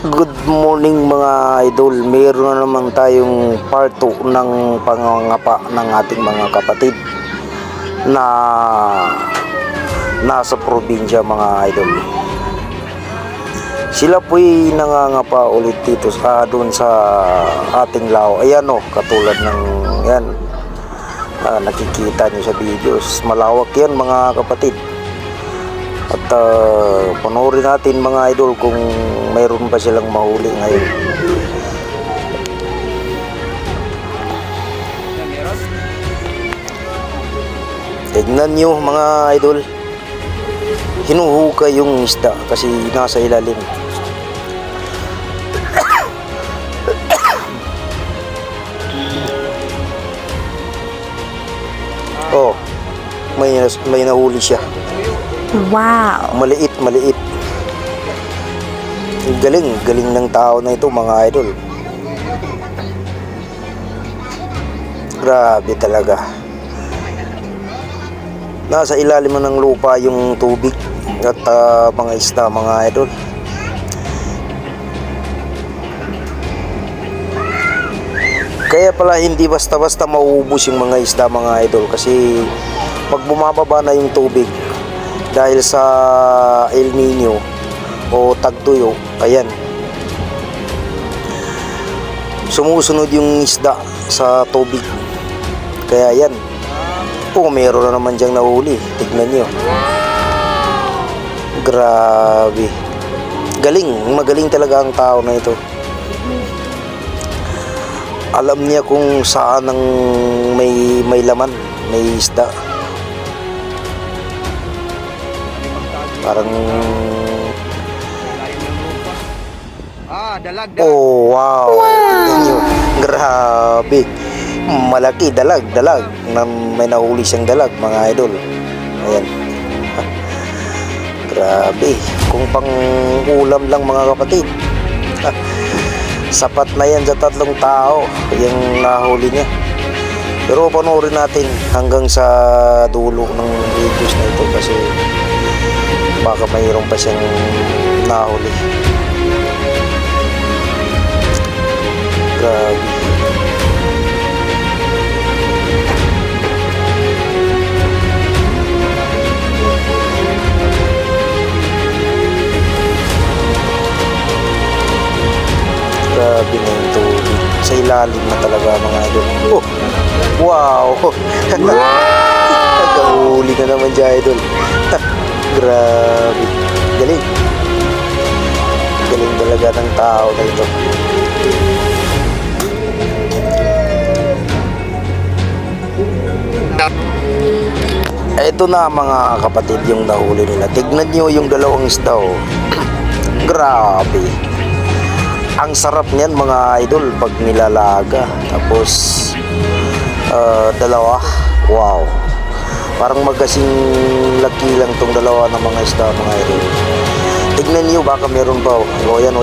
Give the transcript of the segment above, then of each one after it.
Good morning mga idol. Meron na naman tayong part 2 ng pangangapa ng ating mga kapatid na nasa probinsya mga idol. Sila po'y nangangapa ulit dito doon sa ating lao. Ayan o, katulad ng yan, nakikita nyo sa videos. Malawak yan mga kapatid. At panoorin natin mga idol kung mayroon pa silang mahuli ngayon. Tignan nyo mga idol, hinuhukay yung isda kasi nasa ilalim. Oh, may nahuli siya. Wow! Maliit. Galing ng tao na ito mga idol. Grabe talaga. Nasa ilalim ng lupa yung tubig at mga isda mga idol. Kaya pala hindi basta-basta mauubos yung mga isda mga idol, kasi pag bumababa na yung tubig dahil sa El Nino o tagtuyo, ayan, sumusunod yung isda sa tubig. Kaya yan, meron na naman diyang nahuli. Tignan nyo, grabe, magaling talaga ang tao na ito. Alam niya kung saan ang may laman, may isda. Parang dalag. Oh wow, tignan nyo, grabe, malaki, dalag na may nahuli siyang dalag mga idol. Ayan. Grabe, kung pang ulam lang mga kapatid, sapat na yan sa 3 tao yung nahuli niya. Pero panoorin natin hanggang sa dulo ng videos na ito kasi baka mayroon pa siyang nahuli. Grabe. Grabe na yung tubig. Sa ilalim na talaga mga idol. Oh, wow. Nagkahuli na naman dyan idol. Grabe. Galing talaga ng tao na ito. Ito na mga kapatid yung nahuli nila. Tignan nyo yung dalawang isda oh. Grabe. Ang sarap niyan mga idol pag nilalaga. Tapos dalawa. Wow. Parang magkasing laki lang tong dalawa ng mga isda mga idol. Tignan nyo, baka meron pa oh. O yan.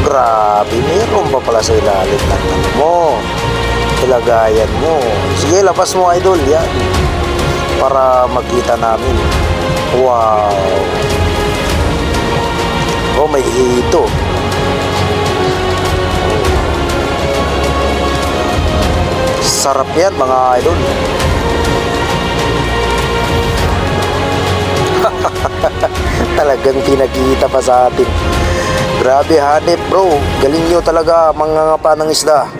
Grabe, meron pa pala sa ilalim ng mo. Ilagayan mo. Sige, labas mo idol yan para makita namin. Wow. Oh, may hito. Sarap yan mga idol. Talagang pinakita pa sa atin. Grabe hanip bro. Galing nyo talaga mga ngapa ng isda.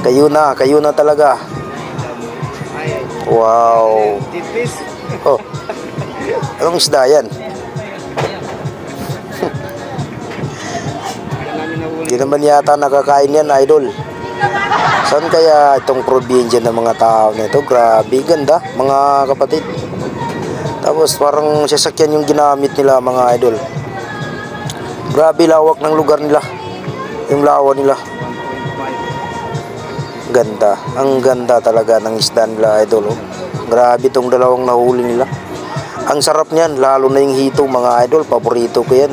Kayo na talaga. Wow. Oh, anong isda yan? Hindi naman yata nakakain yan idol. Saan kaya itong probinsya ng mga tao nito? Grabe, ganda mga kapatid. Tapos parang sasakyan yung ginamit nila mga idol. Grabe lawak ng lugar nila. Yung lawa nila. Ganda. Ang ganda talaga ng isda nila idol oh. Grabe itong dalawang nahuli nila. Ang sarap niyan, lalo na yung hito mga idol. Paborito ko yan.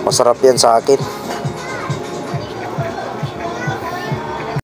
Masarap yan sa akin.